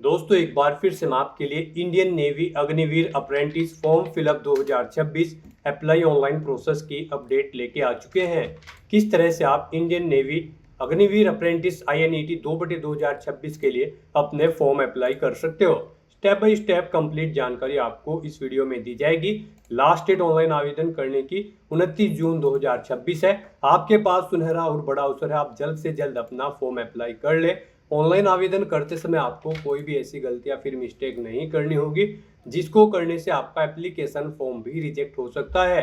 दोस्तों एक बार फिर से मैं आपके लिए Indian navy Agniveer apprentice form fill up 2026 apply online process की अपडेट लेके आ चुके हैं। किस तरह से आप Indian navy Agniveer apprentice INET 2/2026 के लिए अपने फॉर्म अप्लाई कर सकते हो। स्टेप बाय स्टेप कंप्लीट जानकारी आपको इस वीडियो में दी जाएगी। लास्ट डेट ऑनलाइन आवेदन करने की 29 जून 2026 है। आपके पास सुनहरा और बड़ा अवसर है, आप जल्द से जल्द अपना फॉर्म अप्लाई कर ले। ऑनलाइन आवेदन करते समय आपको कोई भी ऐसी गलती या फिर मिस्टेक नहीं करनी होगी जिसको करने से आपका एप्लीकेशन फॉर्म भी रिजेक्ट हो सकता है।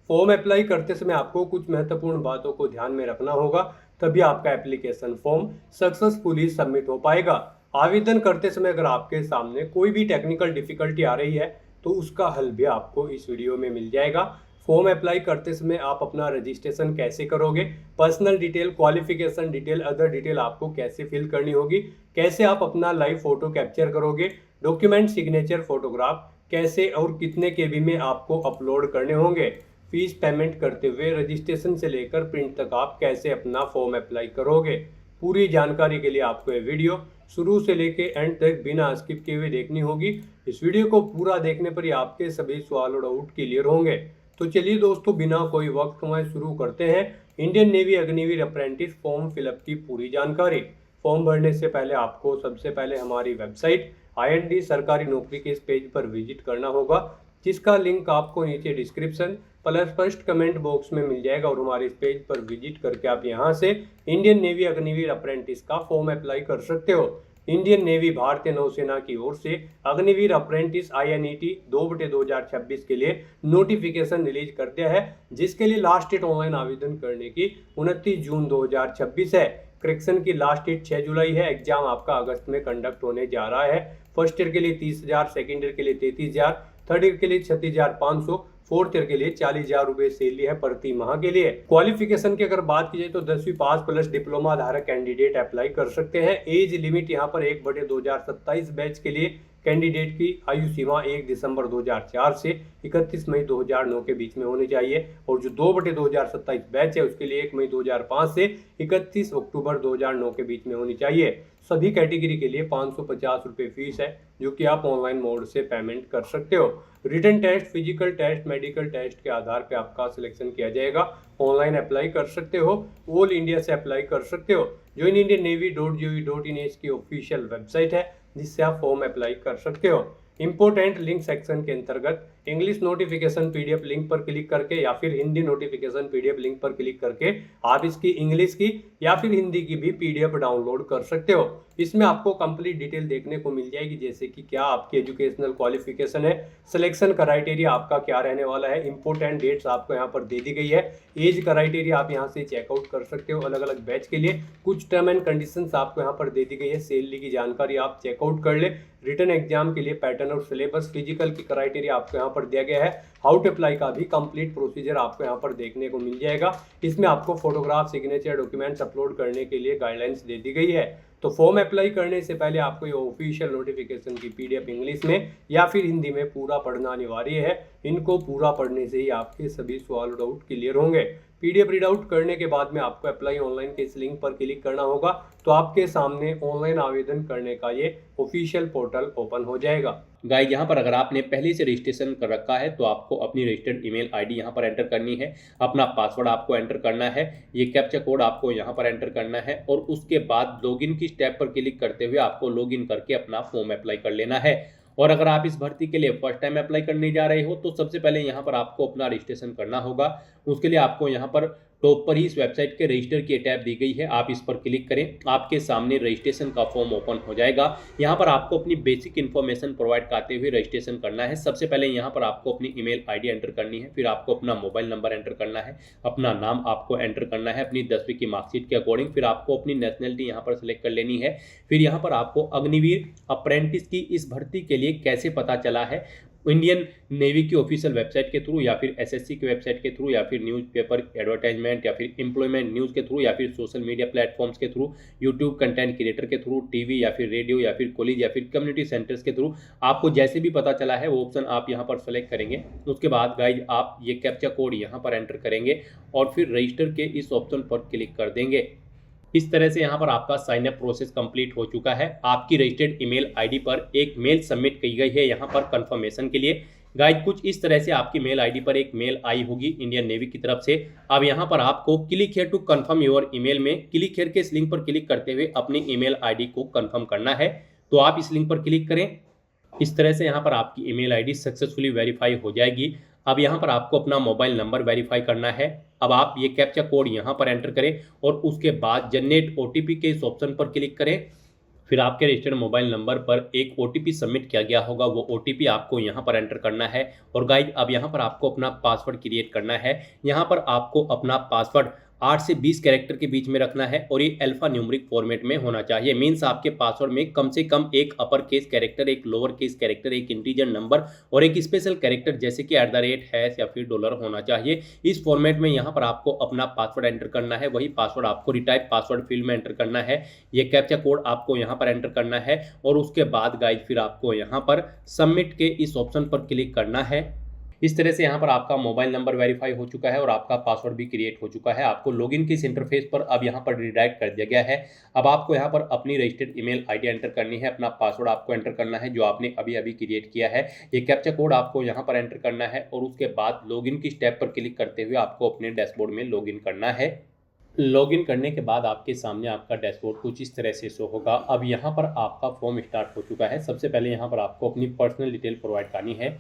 फॉर्म अप्लाई करते समय आपको कुछ महत्वपूर्ण बातों को ध्यान में रखना होगा, तभी आपका एप्लीकेशन फॉर्म सक्सेसफुली सबमिट हो पाएगा। आवेदन करते समय अगर आपके सामने कोई भी टेक्निकल डिफिकल्टी आ रही है तो उसका हल भी आपको इस वीडियो में मिल जाएगा। फॉर्म अप्लाई करते समय आप अपना रजिस्ट्रेशन कैसे करोगे, personal detail, qualification detail, other detail आपको कैसे फिल करनी होगी, कैसे आप अपना लाइव फोटो कैप्चर करोगे, डॉक्यूमेंट सिग्नेचर फोटोग्राफ कैसे और कितने केबी में आपको अपलोड करने होंगे, फीस पेमेंट करते हुए रजिस्ट्रेशन से लेकर प्रिंट तक आप कैसे अपना फॉर्म अप्लाई करोगे। पूरी जानकारी के लिए आपको ये वीडियो शुरू से लेके एंड तक बिना स्किप किए हुए देखनी होगी। इस वीडियो को पूरा देखने पर ही आपके सभी सवाल और डाउट क्लियर होंगे। तो चलिए दोस्तों, बिना कोई वक्त गंवाए शुरू करते हैं Indian navy Agniveer apprentice form fill up की पूरी जानकारी। फॉर्म भरने से पहले आपको सबसे पहले हमारी वेबसाइट IND सरकारी नौकरी के इस पेज पर विजिट करना होगा, जिसका लिंक आपको नीचे description plus first comment box में मिल जाएगा। और हमारे इस पेज पर विजिट करके आप यहां से इंडियन नेवी अग्निवीर अप्रेंटिस का फॉर्म अप्लाई कर सकते हो। इंडियन नेवी भारतीय नौसेना की ओर से अग्निवीर अप्रेंटिस INET 2/2026 के लिए नोटिफिकेशन रिलीज कर दिया है, जिसके लिए लास्ट डेट ऑनलाइन आवेदन करने की 29 जून 2026 है। करेक्शन की लास्ट डेट 6 जुलाई है। एग्जाम आपका अगस्त में कंडक्ट होने जा रहा है। फर्स्ट ईयर के लिए 30,000, सेकेंड ईयर के लिए 33,000, थर्ड ईयर के लिए 36,500, फोर्थ ईयर के लिए 40,000 रुपए सैलरी है प्रति माह के लिए। क्वालिफिकेशन की अगर बात की जाए तो 10वीं पास प्लस डिप्लोमा धारक कैंडिडेट अप्लाई कर सकते हैं। एज लिमिट यहाँ पर 1/2027 बैच के लिए कैंडिडेट की आयु सीमा 1 दिसंबर 2004 से 31 मई 2009 के बीच में होनी चाहिए। और जो 2/2027 बैच है उसके लिए 1 मई 2005 से 31 अक्टूबर 2009 के बीच में होनी चाहिए। सभी कैटेगरी के लिए 550 रुपये फीस है, जो कि आप ऑनलाइन मोड से पेमेंट कर सकते हो। Written test, physical test, medical test के आधार पे आपका सिलेक्शन किया जाएगा। ऑनलाइन अप्लाई कर सकते हो, ऑल इंडिया से अप्लाई कर सकते हो। ज्वाइन इंडियन नेवी.gov.in इसकी ऑफिशियल वेबसाइट है, जिससे आप फॉर्म अप्लाई कर सकते हो। इंपोर्टेंट लिंक सेक्शन के अंतर्गत इंग्लिश नोटिफिकेशन PDF लिंक पर क्लिक करके या फिर हिंदी नोटिफिकेशन PDF लिंक पर क्लिक करके आप इसकी इंग्लिश की या फिर हिंदी की भी PDF डाउनलोड कर सकते हो। इसमें आपको कंप्लीट डिटेल देखने को मिल जाएगी, जैसे कि क्या आपकी एजुकेशनल क्वालिफिकेशन है, सिलेक्शन क्राइटेरिया आपका क्या रहने वाला है, इंपोर्टेंट डेट्स आपको यहाँ पर दे दी गई है, एज क्राइटेरिया आप यहाँ से चेकआउट कर सकते हो अलग अलग बैच के लिए, कुछ टर्म एंड कंडीशंस आपको यहाँ पर दे दी गई है, सैलरी की जानकारी आप चेकआउट कर ले। रिटन एग्जाम के लिए पैटर्न और सिलेबस, फिजिकल की क्राइटेरिया आपको यहाँ पर दिया गया है, हाउ टू अप्लाई का भी कंप्लीट प्रोसीजर आपको यहाँ पर देखने को मिल जाएगा। इसमें आपको फोटोग्राफ, सिग्नेचर, डॉक्यूमेंट्स अपलोड करने के लिए गाइडलाइंस दे दी गई है। तो फॉर्म अप्लाई करने से पहले आपको ये ऑफिशियल नोटिफिकेशन की PDF इंग्लिश में या फिर हिंदी में पूरा पढ़ना अनिवार्य है। इनको पूरा पढ़ने से ही आपके सभी सवाल डाउट क्लियर होंगे। PDF रीड आउट करने के बाद में आपको अप्लाई ऑनलाइन के इस लिंक पर क्लिक करना होगा, तो आपके सामने ऑनलाइन आवेदन करने का ये ऑफिशियल पोर्टल ओपन हो जाएगा। गाइस, यहाँ पर अगर आपने पहले से रजिस्ट्रेशन कर रखा है तो आपको अपनी रजिस्टर्ड ईमेल आईडी यहाँ पर एंटर करनी है, अपना पासवर्ड आपको एंटर करना है, ये कैप्चा कोड आपको यहाँ पर एंटर करना है और उसके बाद लॉगिन की स्टेप पर क्लिक करते हुए आपको लॉगिन करके अपना फॉर्म अप्लाई कर लेना है। और अगर आप इस भर्ती के लिए फर्स्ट टाइम अप्लाई करने जा रहे हो तो सबसे पहले यहाँ पर आपको अपना रजिस्ट्रेशन करना होगा। उसके लिए आपको यहाँ पर टॉप पर ही इस वेबसाइट के रजिस्टर की टैब दी गई है, आप इस पर क्लिक करें, आपके सामने रजिस्ट्रेशन का फॉर्म ओपन हो जाएगा। यहाँ पर आपको अपनी बेसिक इन्फॉर्मेशन प्रोवाइड करते हुए रजिस्ट्रेशन करना है। सबसे पहले यहाँ पर आपको अपनी ईमेल आईडी एंटर करनी है, फिर आपको अपना मोबाइल नंबर एंटर करना है, अपना नाम आपको एंटर करना है अपनी 10वीं की मार्कशीट के अकॉर्डिंग, फिर आपको अपनी नेशनलिटी यहाँ पर सिलेक्ट कर लेनी है। फिर यहाँ पर आपको अग्निवीर अप्रेंटिस की इस भर्ती के लिए कैसे पता चला है, इंडियन नेवी की ऑफिशियल वेबसाइट के थ्रू या फिर SSC की वेबसाइट के थ्रू या फिर न्यूज़पेपर एडवर्टाइजमेंट या फिर एम्प्लॉयमेंट न्यूज़ के थ्रू या फिर सोशल मीडिया प्लेटफॉर्म्स के थ्रू, यूट्यूब कंटेंट क्रिएटर के थ्रू, टीवी या फिर रेडियो या फिर कॉलेज या फिर कम्युनिटी सेंटर्स के थ्रू, आपको जैसे भी पता चला है वो ऑप्शन आप यहाँ पर सेलेक्ट करेंगे। उसके बाद गाइज आप ये कैप्चा कोड यहाँ पर एंटर करेंगे और फिर रजिस्टर के इस ऑप्शन पर क्लिक कर देंगे। इस तरह से यहाँ पर आपका साइन अप प्रोसेस कंप्लीट हो चुका है। आपकी रजिस्टर्ड ईमेल आईडी पर एक मेल सबमिट की गई है यहाँ पर कंफर्मेशन के लिए। गाइज कुछ इस तरह से आपकी मेल आईडी पर एक मेल आई होगी इंडियन नेवी की तरफ से। अब यहाँ पर आपको click here to confirm your email में क्लिक हियर के इस लिंक पर क्लिक करते हुए अपनी ईमेल आईडी को कंफर्म करना है। तो आप इस लिंक पर क्लिक करें। इस तरह से यहाँ पर आपकी ईमेल आईडी सक्सेसफुली वेरीफाई हो जाएगी। अब यहाँ पर आपको अपना मोबाइल नंबर वेरीफाई करना है। अब आप ये कैप्चा कोड यहाँ पर एंटर करें और उसके बाद जनरेट ओटीपी के इस ऑप्शन पर क्लिक करें। फिर आपके रजिस्टर्ड मोबाइल नंबर पर एक ओटीपी सबमिट किया गया होगा, वो ओटीपी आपको यहाँ पर एंटर करना है। और गाइज अब यहाँ पर आपको अपना पासवर्ड क्रिएट करना है। यहाँ पर आपको अपना पासवर्ड 8 से 20 कैरेक्टर के बीच में रखना है और ये अल्फा न्यूमेरिक फॉर्मेट में होना चाहिए। मीन्स आपके पासवर्ड में कम से कम एक अपर केस कैरेक्टर, एक लोअर केस कैरेक्टर, एक इंटीजर नंबर और एक स्पेशल कैरेक्टर जैसे कि @ या फिर डॉलर होना चाहिए। इस फॉर्मेट में यहाँ पर आपको अपना पासवर्ड एंटर करना है। वही पासवर्ड आपको रिटाइप पासवर्ड फील्ड में एंटर करना है। ये कैप्चा कोड आपको यहाँ पर एंटर करना है और उसके बाद गाइज फिर आपको यहाँ पर सबमिट के इस ऑप्शन पर क्लिक करना है। इस तरह से यहाँ पर आपका मोबाइल नंबर वेरीफाई हो चुका है और आपका पासवर्ड भी क्रिएट हो चुका है। आपको लॉगिन के इस इंटरफेस पर अब यहाँ पर रिडायरेक्ट कर दिया गया है। अब आपको यहाँ पर अपनी रजिस्टर्ड ईमेल आईडी एंटर करनी है, अपना पासवर्ड आपको एंटर करना है जो आपने अभी अभी क्रिएट किया है। ये कैप्चा कोड आपको यहाँ पर एंटर करना है और उसके बाद लॉगिन की स्टेप पर क्लिक करते हुए आपको अपने डैशबोर्ड में लॉगिन करना है। लॉगिन करने के बाद आपके सामने आपका डैशबोर्ड कुछ इस तरह से शो होगा। अब यहाँ पर आपका फॉर्म स्टार्ट हो चुका है। सबसे पहले यहाँ पर आपको अपनी पर्सनल डिटेल प्रोवाइड करनी है।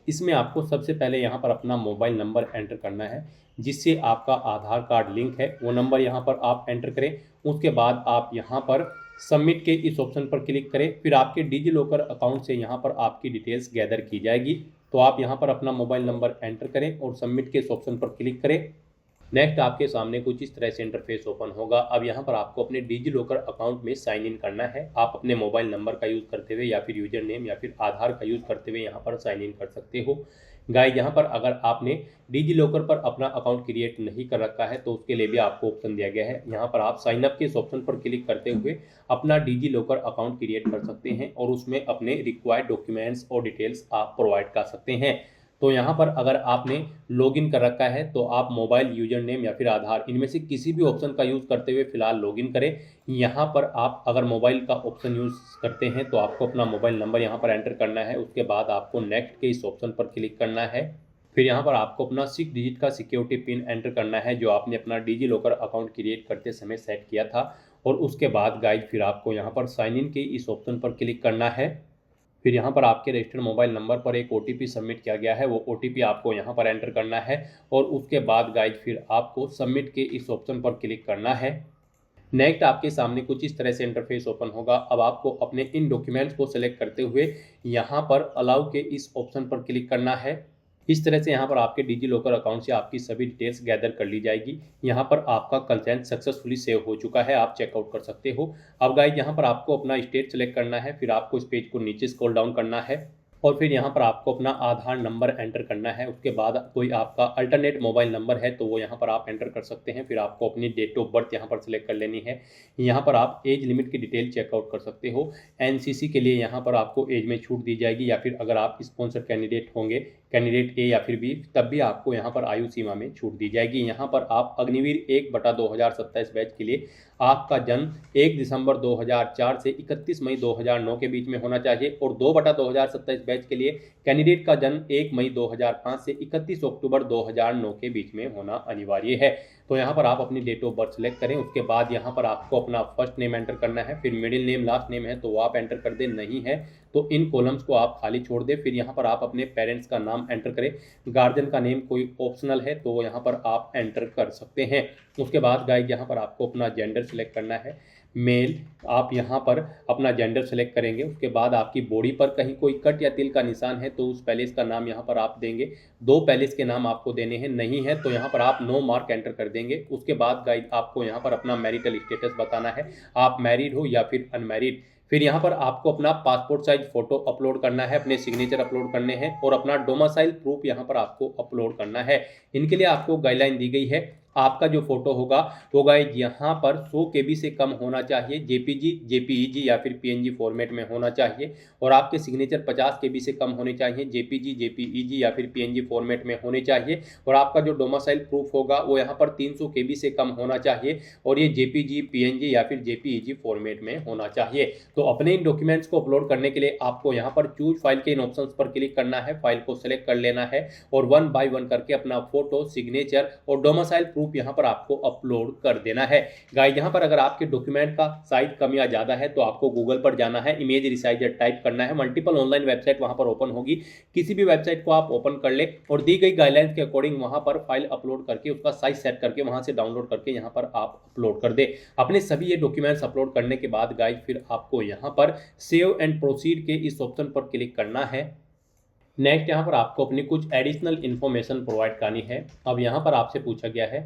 इसमें आपको सबसे पहले यहाँ पर अपना मोबाइल नंबर एंटर करना है जिससे आपका आधार कार्ड लिंक है, वो नंबर यहाँ पर आप एंटर करें। उसके बाद आप यहाँ पर सबमिट के इस ऑप्शन पर क्लिक करें। फिर आपके डिजी लॉकर अकाउंट से यहाँ पर आपकी डिटेल्स गैदर की जाएगी। तो आप यहाँ पर अपना मोबाइल नंबर एंटर करें और सबमिट के इस ऑप्शन पर क्लिक करें। नेक्स्ट आपके सामने कुछ इस तरह से इंटरफेस ओपन होगा। अब यहाँ पर आपको अपने डिजी लॉकर अकाउंट में साइन इन करना है। आप अपने मोबाइल नंबर का यूज़ करते हुए या फिर यूजर नेम या फिर आधार का यूज़ करते हुए यहाँ पर साइन इन कर सकते हो। गाइस यहाँ पर अगर आपने डिजी लॉकर पर अपना अकाउंट क्रिएट नहीं कर रखा है तो उसके लिए भी आपको ऑप्शन दिया गया है। यहाँ पर आप साइन अप के इस ऑप्शन पर क्लिक करते हुए अपना डिजी लॉकर अकाउंट क्रिएट कर सकते हैं और उसमें अपने रिक्वायर्ड डॉक्यूमेंट्स और डिटेल्स आप प्रोवाइड कर सकते हैं। तो यहाँ पर अगर आपने लॉगिन कर रखा है तो आप मोबाइल यूजर नेम या फिर आधार इनमें से किसी भी ऑप्शन का यूज़ करते हुए फिलहाल लॉगिन करें। यहाँ पर आप अगर मोबाइल का ऑप्शन यूज़ करते हैं तो आपको अपना मोबाइल नंबर यहाँ पर एंटर करना है। उसके बाद आपको नेक्स्ट के इस ऑप्शन पर क्लिक करना है। फिर यहाँ पर आपको अपना 6 डिजिट का सिक्योरिटी पिन एंटर करना है जो आपने अपना डिजी लॉकर अकाउंट क्रिएट करते समय सेट किया था। और उसके बाद गाइड फिर आपको यहाँ पर साइन इन के इस ऑप्शन पर क्लिक करना है। फिर यहाँ पर आपके रजिस्टर्ड मोबाइल नंबर पर एक ओटीपी सबमिट किया गया है, वो ओटीपी आपको यहाँ पर एंटर करना है। और उसके बाद गाइज फिर आपको सबमिट के इस ऑप्शन पर क्लिक करना है। नेक्स्ट आपके सामने कुछ इस तरह से इंटरफेस ओपन होगा। अब आपको अपने इन डॉक्यूमेंट्स को सिलेक्ट करते हुए यहाँ पर अलाउ के इस ऑप्शन पर क्लिक करना है। इस तरह से यहाँ पर आपके डिजी लॉकर अकाउंट से आपकी सभी डिटेल्स गैदर कर ली जाएगी। यहाँ पर आपका कंसेंट सक्सेसफुली सेव हो चुका है, आप चेकआउट कर सकते हो। अब गाइस यहाँ पर आपको अपना स्टेट सेलेक्ट करना है। फिर आपको इस पेज को नीचे स्क्रॉल डाउन करना है और फिर यहाँ पर आपको अपना आधार नंबर एंटर करना है। उसके बाद कोई आपका अल्टरनेट मोबाइल नंबर है तो वो यहाँ पर आप एंटर कर सकते हैं। फिर आपको अपनी डेट ऑफ बर्थ यहाँ पर सिलेक्ट कर लेनी है। यहाँ पर आप एज लिमिट की डिटेल चेकआउट कर सकते हो। एनसीसी के लिए यहाँ पर आपको एज में छूट दी जाएगी या फिर अगर आप स्पॉन्सर कैंडिडेट होंगे, कैंडिडेट ए या फिर बी, तब भी आपको यहाँ पर आयु सीमा में छूट दी जाएगी। यहाँ पर आप अग्निवीर 1/2027 बैच के लिए आपका जन्म 1 दिसंबर 2004 से 31 मई 2009 के बीच में होना चाहिए और 2/2027 बैच के लिए कैंडिडेट का जन्म 1 मई 2005 से 31 अक्टूबर 2009 के बीच में होना अनिवार्य है। तो यहाँ पर आप अपनी डेट ऑफ बर्थ सेलेक्ट करें। उसके बाद यहाँ पर आपको अपना फर्स्ट नेम एंटर करना है। फिर मिडिल नेम, लास्ट नेम है तो वो आप एंटर कर दें, नहीं है तो इन कॉलम्स को आप खाली छोड़ दें। फिर यहाँ पर आप अपने पेरेंट्स का नाम एंटर करें। गार्जियन का नेम कोई ऑप्शनल है तो यहाँ पर आप एंटर कर सकते हैं। उसके बाद गाइस यहाँ पर आपको अपना जेंडर सेलेक्ट करना है, मेल। आप यहाँ पर अपना जेंडर सेलेक्ट करेंगे। उसके बाद आपकी बॉडी पर कहीं कोई कट या तिल का निशान है तो उस पैलेस का नाम यहाँ पर आप देंगे। 2 पैलेस के नाम आपको देने हैं, नहीं है तो यहाँ पर आप नो मार्क एंटर कर देंगे। उसके बाद गाइस आपको यहाँ पर अपना मैरिटल स्टेटस बताना है, आप मैरिड हो या फिर अनमैरिड। फिर यहाँ पर आपको अपना पासपोर्ट साइज फोटो अपलोड करना है, अपने सिग्नेचर अपलोड करने हैं और अपना डोमिसाइल प्रूफ यहाँ पर आपको अपलोड करना है। इनके लिए आपको गाइडलाइन दी गई है। आपका जो फोटो होगा वो गाइज यहाँ पर 100 KB से कम होना चाहिए, जेपीजी, जेपीईजी या फिर पीएनजी फॉर्मेट में होना चाहिए। और आपके सिग्नेचर 50 KB से कम होने चाहिए, जेपीजी, जेपीईजी या फिर पीएनजी फॉर्मेट में होने चाहिए। और आपका जो डोमिसाइल प्रूफ होगा वो यहाँ पर 300 KB से कम होना चाहिए और ये जेपीजी, पीएनजी या फिर जेपीईजी फॉर्मेट में होना चाहिए। तो अपने इन डॉक्यूमेंट्स को अपलोड करने के लिए आपको यहाँ पर चूज फाइल के इन ऑप्शंस पर क्लिक करना है, फाइल को सेलेक्ट कर लेना है और 1 बाय 1 करके अपना फोटो, सिग्नेचर और डोमिसाइल प्रूफ यहाँ पर आपको अपलोड कर देना है। गाइस यहाँ पर अगर आपके डॉक्यूमेंट का साइज कम या ज़्यादा है तो आपको गूगल पर जाना है, इमेज रिसाइजर टाइप करना है, मल्टीपल ऑनलाइन वेबसाइट वहाँ पर ओपन होगी, किसी भी वेबसाइट को आप ओपन कर ले और दी गई गाइडलाइंस के अकॉर्डिंग वहाँ पर फाइल अपलोड करके उसका साइज सेट करके वहाँ से डाउनलोड करके यहाँ पर आप अपलोड कर दे। अपने सभी ये डॉक्यूमेंट्स अपलोड करने के बाद गाइस फिर आपको यहाँ पर सेव एंड प्रोसीड के इस ऑप्शन पर क्लिक करना है। नेक्स्ट यहाँ पर आपको अपनी कुछ एडिशनल इन्फॉर्मेशन प्रोवाइड करनी है। अब यहाँ पर आपसे पूछा गया है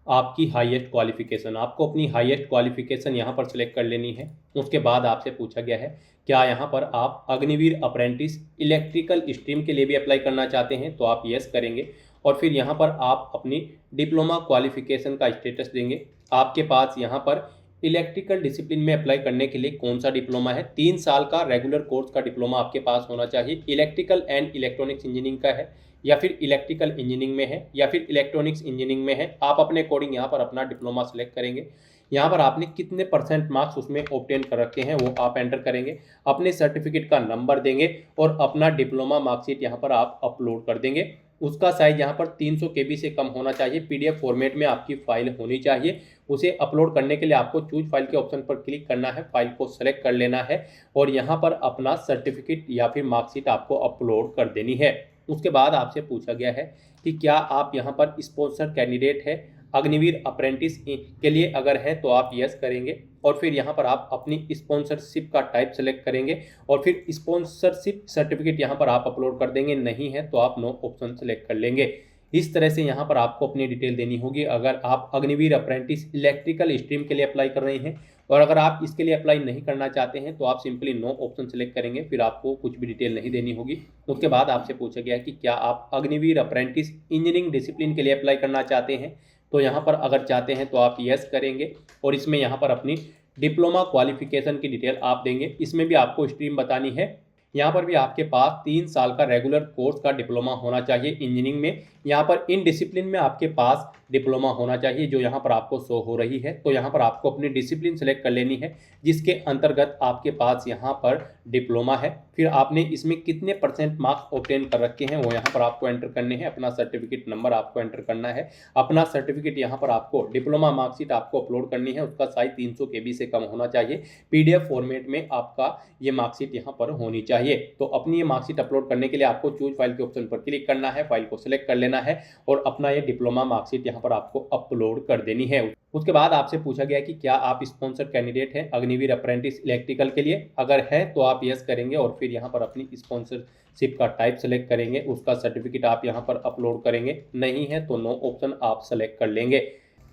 आपकी हाईएस्ट क्वालिफिकेशन, आपको अपनी हाईएस्ट क्वालिफिकेशन यहाँ पर सिलेक्ट कर लेनी है। उसके बाद आपसे पूछा गया है क्या यहाँ पर आप अग्निवीर अप्रेंटिस इलेक्ट्रिकल स्ट्रीम के लिए भी अप्लाई करना चाहते हैं, तो आप यस करेंगे। और फिर यहाँ पर आप अपनी डिप्लोमा क्वालिफिकेशन का स्टेटस देंगे, आपके पास यहाँ पर इलेक्ट्रिकल डिसिप्लिन में अप्लाई करने के लिए कौन सा डिप्लोमा है। 3 साल का रेगुलर कोर्स का डिप्लोमा आपके पास होना चाहिए, इलेक्ट्रिकल एंड इलेक्ट्रॉनिक्स इंजीनियरिंग का है या फिर इलेक्ट्रिकल इंजीनियरिंग में है या फिर इलेक्ट्रॉनिक्स इंजीनियरिंग में है। आप अपने अकॉर्डिंग यहाँ पर अपना डिप्लोमा सेलेक्ट करेंगे। यहाँ पर आपने कितने % मार्क्स उसमें ऑब्टेन कर रखे हैं वो आप एंटर करेंगे, अपने सर्टिफिकेट का नंबर देंगे और अपना डिप्लोमा मार्कशीट यहाँ पर आप अपलोड कर देंगे। उसका साइज यहाँ पर 300 KB से कम होना चाहिए, PDF फॉर्मेट में आपकी फाइल होनी चाहिए। उसे अपलोड करने के लिए आपको चूज फाइल के ऑप्शन पर क्लिक करना है, फाइल को सेलेक्ट कर लेना है और यहाँ पर अपना सर्टिफिकेट या फिर मार्कशीट आपको अपलोड कर देनी है। उसके बाद आपसे पूछा गया है कि क्या आप यहाँ पर स्पॉन्सर कैंडिडेट है अग्निवीर अप्रेंटिस के लिए, अगर है तो आप यस करेंगे। और फिर यहाँ पर आप अपनी स्पॉन्सरशिप का टाइप सेलेक्ट करेंगे और फिर स्पॉन्सरशिप सर्टिफिकेट यहाँ पर आप अपलोड कर देंगे, नहीं है तो आप नो ऑप्शन सेलेक्ट कर लेंगे। इस तरह से यहाँ पर आपको अपनी डिटेल देनी होगी अगर आप अग्निवीर अप्रेंटिस इलेक्ट्रिकल स्ट्रीम के लिए अप्लाई कर रहे हैं। और अगर आप इसके लिए अप्लाई नहीं करना चाहते हैं तो आप सिंपली नो ऑप्शन सेलेक्ट करेंगे, फिर आपको कुछ भी डिटेल नहीं देनी होगी। उसके बाद आपसे पूछा गया है कि क्या आप अग्निवीर अप्रेंटिस इंजीनियरिंग डिसिप्लिन के लिए अप्लाई करना चाहते हैं, तो यहाँ पर अगर चाहते हैं तो आप यस करेंगे और इसमें यहाँ पर अपनी डिप्लोमा क्वालिफिकेशन की डिटेल आप देंगे। इसमें भी आपको स्ट्रीम बतानी है, यहाँ पर भी आपके पास 3 साल का रेगुलर कोर्स का डिप्लोमा होना चाहिए इंजीनियरिंग में। यहाँ पर इन डिसिप्लिन में आपके पास डिप्लोमा होना चाहिए जो यहाँ पर आपको शो हो रही है। तो यहाँ पर आपको अपनी डिसिप्लिन सेलेक्ट कर लेनी है जिसके अंतर्गत आपके पास यहाँ पर डिप्लोमा है। फिर आपने इसमें कितने % मार्क्स ऑब्टेन कर रखे हैं वो यहाँ पर आपको एंटर करने हैं, अपना सर्टिफिकेट नंबर आपको एंटर करना है, अपना सर्टिफिकेट यहाँ पर आपको डिप्लोमा मार्कशीट आपको अपलोड करनी है, उसका साइज 300 KB से कम होना चाहिए, PDF फॉर्मेट में आपका ये मार्कशीट यहाँ पर होनी चाहिए। तो अपनी ये मार्कशीट अपलोड करने के लिए आपको चूज फाइल के ऑप्शन पर क्लिक करना है, फाइल को सिलेक्ट कर लेना है और अपना ये डिप्लोमा मार्कशीट यहाँ पर आपको अपलोड कर देनी है। उसके बाद आपसे पूछा गया कि क्या आप स्पॉन्सर कैंडिडेट हैं अग्निवीर अप्रेंटिस इलेक्ट्रिकल के लिए, अगर है तो आप यस करेंगे और फिर यहाँ पर अपनी स्पॉन्सरशिप का टाइप सेलेक्ट करेंगे, उसका सर्टिफिकेट आप यहाँ पर अपलोड करेंगे, नहीं है तो नो ऑप्शन आप सेलेक्ट कर लेंगे।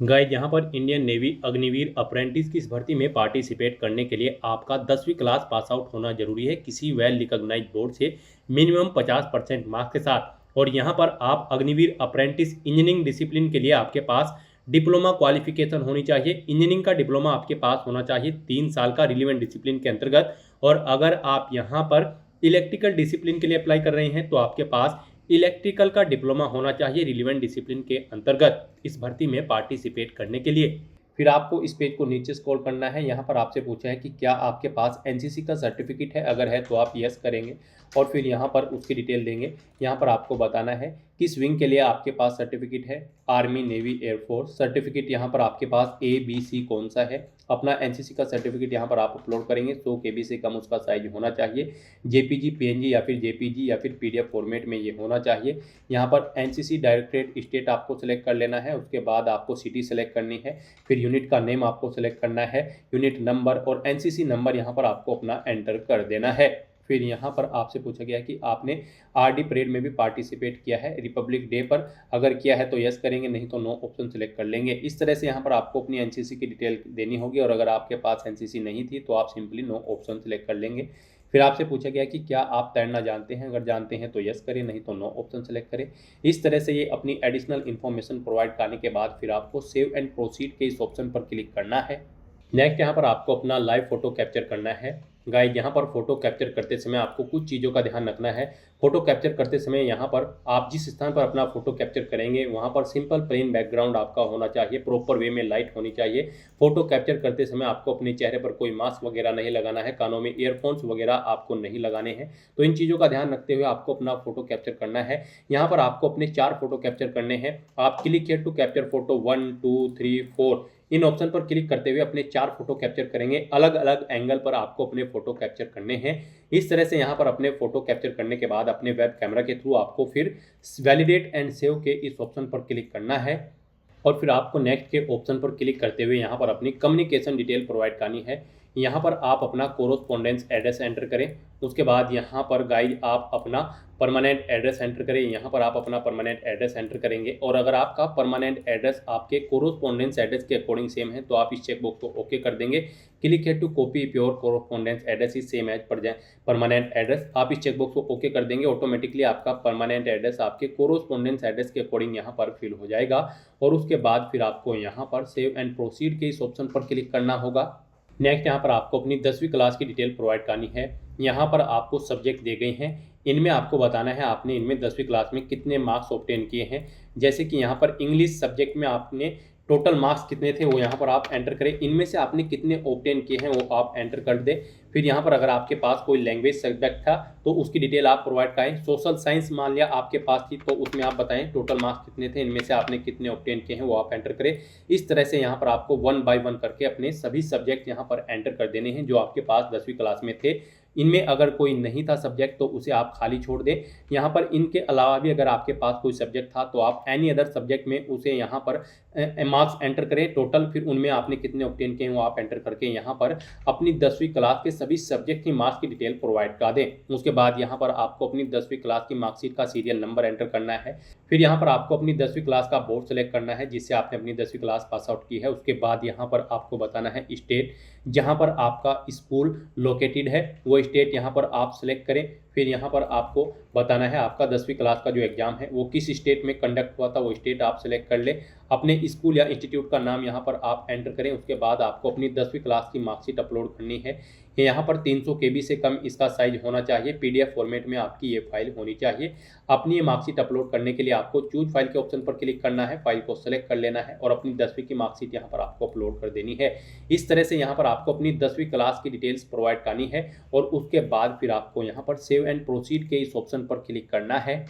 गाइस यहाँ पर इंडियन नेवी अग्निवीर अप्रेंटिस की इस भर्ती में पार्टिसिपेट करने के लिए आपका 10वीं क्लास पास आउट होना जरूरी है किसी वेल रिकॉग्नाइज्ड बोर्ड से मिनिमम 50% मार्क्स के साथ। और यहाँ पर आप अग्निवीर अप्रेंटिस इंजीनियरिंग डिसिप्लिन के लिए आपके पास डिप्लोमा क्वालिफिकेशन होनी चाहिए, इंजीनियरिंग का डिप्लोमा आपके पास होना चाहिए 3 साल का रिलेवेंट डिसिप्लिन के अंतर्गत। और अगर आप यहाँ पर इलेक्ट्रिकल डिसिप्लिन के लिए अप्लाई कर रहे हैं तो आपके पास इलेक्ट्रिकल का डिप्लोमा होना चाहिए रिलेवेंट डिसिप्लिन के अंतर्गत इस भर्ती में पार्टिसिपेट करने के लिए। फिर आपको इस पेज को नीचे स्क्रॉल करना है, यहाँ पर आपसे पूछा है कि क्या आपके पास एनसीसी का सर्टिफिकेट है, अगर है तो आप यस करेंगे और फिर यहाँ पर उसकी डिटेल देंगे। यहाँ पर आपको बताना है किस विंग के लिए आपके पास सर्टिफिकेट है, आर्मी, नेवी, एयरफोर्स, सर्टिफिकेट यहाँ पर आपके पास ABC कौन सा है, अपना एनसीसी का सर्टिफिकेट यहाँ पर आप अपलोड करेंगे, 100 KB से कम उसका साइज होना चाहिए, JPG, PNG या फिर JPG या फिर PDF फॉर्मेट में ये होना चाहिए। यहाँ पर एनसीसी डायरेक्टरेट स्टेट आपको सेलेक्ट कर लेना है, उसके बाद आपको सिटी सेलेक्ट करनी है, फिर यूनिट का नेम आपको सेलेक्ट करना है, यूनिट नंबर और एनसीसी नंबर यहाँ पर आपको अपना एंटर कर देना है। फिर यहाँ पर आपसे पूछा गया कि आपने RD परेड में भी पार्टिसिपेट किया है रिपब्लिक डे पर, अगर किया है तो यस करेंगे, नहीं तो नो ऑप्शन सेलेक्ट कर लेंगे। इस तरह से यहाँ पर आपको अपनी एनसीसी की डिटेल देनी होगी और अगर आपके पास एनसीसी नहीं थी तो आप सिंपली नो ऑप्शन सेलेक्ट कर लेंगे। फिर आपसे पूछा गया कि क्या आप तैरना जानते हैं, अगर जानते हैं तो यस करें, नहीं तो नो ऑप्शन सेलेक्ट करें। इस तरह से ये अपनी एडिशनल इन्फॉर्मेशन प्रोवाइड करने के बाद फिर आपको सेव एंड प्रोसीड के इस ऑप्शन पर क्लिक करना है। नेक्स्ट यहाँ पर आपको अपना लाइव फोटो कैप्चर करना है। गाइस यहाँ पर फोटो कैप्चर करते समय आपको कुछ चीज़ों का ध्यान रखना है। फोटो कैप्चर करते समय यहाँ पर आप जिस स्थान पर अपना फोटो कैप्चर करेंगे वहाँ पर सिंपल प्लेन बैकग्राउंड आपका होना चाहिए, प्रॉपर वे में लाइट होनी चाहिए। फोटो कैप्चर करते समय आपको अपने चेहरे पर कोई मास्क वगैरह नहीं लगाना है, कानों में ईयरफोन्स वगैरह आपको नहीं लगाने हैं। तो इन चीज़ों का ध्यान रखते हुए आपको अपना फोटो कैप्चर करना है। यहाँ पर आपको अपने 4 फोटो कैप्चर करने हैं। आप click here to capture photo 1 2 3 4 इन ऑप्शन पर क्लिक करते हुए अपने 4 फोटो कैप्चर करेंगे। अलग अलग एंगल पर आपको अपने फोटो कैप्चर करने हैं। इस तरह से यहाँ पर अपने फोटो कैप्चर करने के बाद अपने वेब कैमरा के थ्रू आपको फिर वैलिडेट एंड सेव के इस ऑप्शन पर क्लिक करना है और फिर आपको नेक्स्ट के ऑप्शन पर क्लिक करते हुए यहाँ पर अपनी कम्युनिकेशन डिटेल प्रोवाइड करनी है। यहाँ पर आप अपना कोरोस्पोंडेंस एड्रेस एंटर करें। उसके बाद यहाँ पर गाइड आप अपना परमानेंट एड्रेस एंटर करें। यहाँ पर आप अपना परमानेंट एड्रेस एंटर करेंगे और अगर आपका परमानेंट एड्रेस आपके कोरोस्पोंडेंस एड्रेस के अकॉर्डिंग सेम है तो आप इस चेकबॉक्स को ओके कर देंगे। Click here to copy your correspondence address is same as permanent address. आप इस चेकबॉक्स को ओके कर देंगे। ऑटोमेटिकली आपका परमानेंट एड्रेस आपके कोरोस्पोंडेंस एड्रेस के अकॉर्डिंग यहाँ पर फिल हो जाएगा और उसके बाद फिर आपको यहाँ पर सेव एंड प्रोसीड के इस ऑप्शन पर क्लिक करना होगा। नेक्स्ट यहाँ पर आपको अपनी 10वीं क्लास की डिटेल प्रोवाइड करनी है। यहाँ पर आपको सब्जेक्ट दिए गए हैं, इनमें आपको बताना है आपने इनमें 10वीं क्लास में कितने मार्क्स ऑब्टेन किए हैं। जैसे कि यहाँ पर इंग्लिश सब्जेक्ट में आपने टोटल मार्क्स कितने थे वो यहाँ पर आप एंटर करें। इनमें से आपने कितने ऑब्टेन किए हैं वो आप एंटर कर दें। फिर यहाँ पर अगर आपके पास कोई लैंग्वेज सब्जेक्ट था तो उसकी डिटेल आप प्रोवाइड करें। सोशल साइंस मान लिया आपके पास थी तो उसमें आप बताएं टोटल मार्क्स कितने थे, इनमें से आपने कितने ऑब्टेन किए हैं वो आप एंटर करें। इस तरह से यहाँ पर आपको 1 बाय 1 करके अपने सभी सब्जेक्ट यहाँ पर एंटर कर देने हैं जो आपके पास 10वीं क्लास में थे। इनमें अगर कोई नहीं था सब्जेक्ट तो उसे आप खाली छोड़ दें। यहाँ पर इनके अलावा भी अगर आपके पास कोई सब्जेक्ट था तो आप एनी अदर सब्जेक्ट में उसे यहाँ पर मार्क्स एंटर करें टोटल। फिर उनमें आपने कितने ऑब्टेन किए हैं वो आप एंटर करके यहाँ पर अपनी 10वीं क्लास के सभी सब्जेक्ट की मार्क्स की डिटेल प्रोवाइड कर दें। उसके बाद यहाँ पर आपको अपनी 10वीं क्लास की मार्कशीट का सीरियल नंबर एंटर करना है। फिर यहाँ पर आपको अपनी 10वीं क्लास का बोर्ड सेलेक्ट करना है जिससे आपने अपनी 10वीं क्लास पास आउट की है। उसके बाद यहाँ पर आपको बताना है स्टेट जहाँ पर आपका स्कूल लोकेटेड है वो स्टेट यहाँ पर आप सेलेक्ट करें। फिर यहाँ पर आपको बताना है आपका 10वीं क्लास का जो एग्ज़ाम है वो किस स्टेट में कंडक्ट हुआ था, वो स्टेट आप सेलेक्ट कर ले। अपने स्कूल या इंस्टीट्यूट का नाम यहाँ पर आप एंटर करें। उसके बाद आपको अपनी 10वीं क्लास की मार्कशीट अपलोड करनी है। यहाँ पर 300 KB से कम इसका साइज होना चाहिए। PDF फॉर्मेट में आपकी ये फाइल होनी चाहिए। अपनी ये मार्कशीट अपलोड करने के लिए आपको चूज फाइल के ऑप्शन पर क्लिक करना है, फाइल को सेलेक्ट कर लेना है और अपनी 10वीं की मार्कशीट यहाँ पर आपको अपलोड कर देनी है। इस तरह से यहाँ पर आपको अपनी 10वीं क्लास की डिटेल्स प्रोवाइड करनी है और उसके बाद फिर आपको यहाँ पर सेव एंड प्रोसीड के इस ऑप्शन पर क्लिक करना है।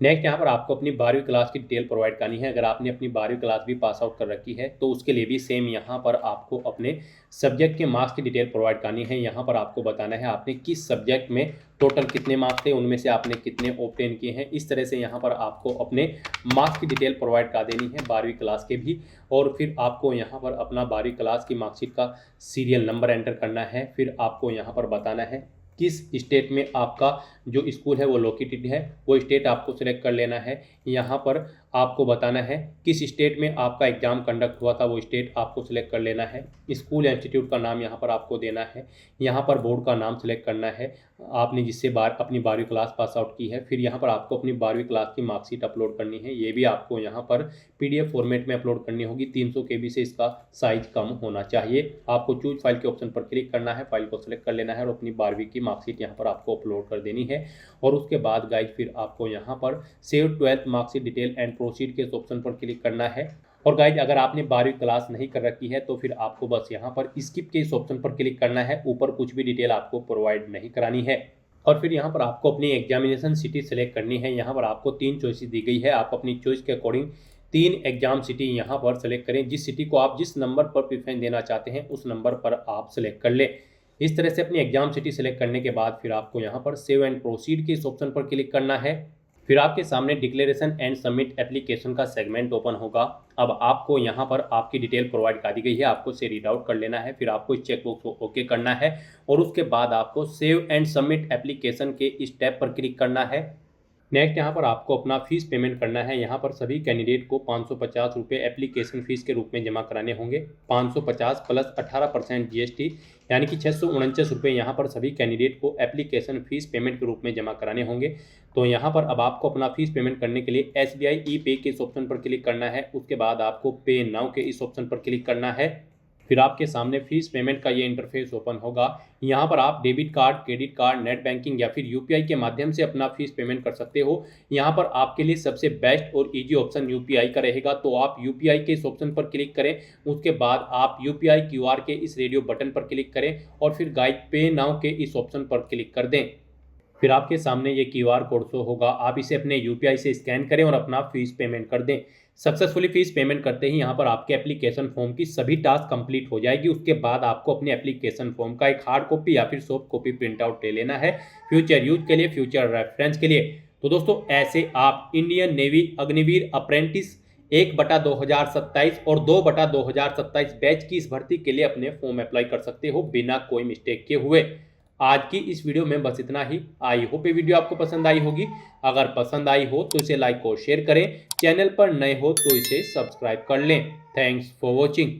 नेक्स्ट यहाँ पर आपको अपनी 12वीं क्लास की डिटेल प्रोवाइड करनी है। अगर आपने अपनी 12वीं क्लास भी पास आउट कर रखी है तो उसके लिए भी सेम यहाँ पर आपको अपने सब्जेक्ट के मार्क्स की डिटेल प्रोवाइड करनी है। यहाँ पर आपको बताना है आपने किस सब्जेक्ट में टोटल कितने मार्क्स थे, उनमें से आपने कितने ऑब्टेन किए हैं। इस तरह से यहाँ पर आपको अपने मार्क्स की डिटेल प्रोवाइड कर देनी है 12वीं क्लास के भी। और फिर आपको यहाँ पर अपना 12वीं क्लास की मार्कशीट का सीरियल नंबर एंटर करना है। फिर आपको यहाँ पर बताना है किस स्टेट में आपका जो स्कूल है वो लोकेटेड है, वो स्टेट आपको सिलेक्ट कर लेना है। यहाँ पर आपको बताना है किस स्टेट में आपका एग्ज़ाम कंडक्ट हुआ था, वो स्टेट आपको सिलेक्ट कर लेना है। स्कूल या इंस्टीट्यूट का नाम यहाँ पर आपको देना है। यहाँ पर बोर्ड का नाम सिलेक्ट करना है आपने जिससे अपनी 12वीं क्लास पास आउट की है। फिर यहाँ पर आपको अपनी 12वीं क्लास की मार्कशीट अपलोड करनी है। ये भी आपको यहाँ पर PDF फॉर्मेट में अपलोड करनी होगी। 300 KB से इसका साइज कम होना चाहिए। आपको चूज फाइल के ऑप्शन पर क्लिक करना है, फाइल को सिलेक्ट कर लेना है और अपनी 12वीं की मार्कशीट यहाँ पर आपको अपलोड कर देनी है। और उसके बाद गाइज फिर आपको यहाँ पर save 12th marksheet detail and proceed के इस ऑप्शन पर क्लिक करना है। और गाइज अगर आपने 12वीं क्लास नहीं कर रखी है तो फिर आपको बस यहाँ पर स्किप के इस ऑप्शन पर क्लिक करना है। ऊपर कुछ भी डिटेल आपको प्रोवाइड नहीं करानी है। और फिर यहाँ पर आपको अपनी एग्जामिनेशन सिटी सेलेक्ट करनी है। यहाँ पर आपको 3 चॉइसेस दी गई है। आप अपनी चॉइस के अकॉर्डिंग 3 एग्जाम सिटी यहाँ पर सेलेक्ट करें। जिस सिटी को आप जिस नंबर पर प्रेफरेंस देना चाहते हैं उस नंबर पर आप सेलेक्ट कर लें। इस तरह से अपनी एग्जाम सिटी सेलेक्ट करने के बाद फिर आपको यहाँ पर सेव एंड प्रोसीड के इस ऑप्शन पर क्लिक करना है। फिर आपके सामने डिक्लेरेशन एंड सबमिट एप्लीकेशन का सेगमेंट ओपन होगा। अब आपको यहाँ पर आपकी डिटेल प्रोवाइड कर दी गई है, आपको इसे रीड आउट कर लेना है। फिर आपको इस चेकबॉक्स को ओके करना है और उसके बाद आपको सेव एंड सबमिट एप्लीकेशन के इस टैब पर क्लिक करना है। नेक्स्ट यहाँ पर आपको अपना फीस पेमेंट करना है। यहाँ पर सभी कैंडिडेट को 550 रुपये एप्लीकेशन फ़ीस के रूप में जमा कराने होंगे। 550 प्लस 18% जीएसटी यानी कि 649 रुपये यहाँ पर सभी कैंडिडेट को एप्लीकेशन फ़ीस पेमेंट के रूप में जमा कराने होंगे। तो यहाँ पर अब आपको अपना फीस पेमेंट करने के लिए SBI ई-पे के इस ऑप्शन पर क्लिक करना है। उसके बाद आपको पे नाउ के इस ऑप्शन पर क्लिक करना है। फिर आपके सामने फीस पेमेंट का ये इंटरफेस ओपन होगा। यहाँ पर आप debit card, credit card, net banking या फिर यूपीआई के माध्यम से अपना फीस पेमेंट कर सकते हो। यहाँ पर आपके लिए सबसे बेस्ट और इजी ऑप्शन यूपीआई का रहेगा। तो आप यूपीआई के इस ऑप्शन पर क्लिक करें। उसके बाद आप यूपीआई क्यूआर के इस रेडियो बटन पर क्लिक करें और फिर गाइड पे नाउ के इस ऑप्शन पर क्लिक कर दें। फिर आपके सामने ये क्यूआर कोड शो होगा। आप इसे अपने यूपीआई से स्कैन करें और अपना फीस पेमेंट कर दें। सक्सेसफुली फीस पेमेंट करते ही यहाँ पर आपके एप्लीकेशन फॉर्म की सभी टास्क कंप्लीट हो जाएगी। उसके बाद आपको अपने एप्लीकेशन फॉर्म का एक हार्ड कॉपी या फिर सॉफ्ट कॉपी प्रिंट आउट ले लेना है फ्यूचर यूज के लिए, फ्यूचर रेफरेंस के लिए। तो दोस्तों ऐसे आप इंडियन नेवी अग्निवीर अप्रेंटिस 1/2027 और 2/2027 बैच की इस भर्ती के लिए अपने फॉर्म अप्लाई कर सकते हो बिना कोई मिस्टेक के हुए। आज की इस वीडियो में बस इतना ही। आई होप ये वीडियो आपको पसंद आई होगी। अगर पसंद आई हो तो इसे लाइक और शेयर करें। चैनल पर नए हो तो इसे सब्सक्राइब कर लें। Thanks for watching.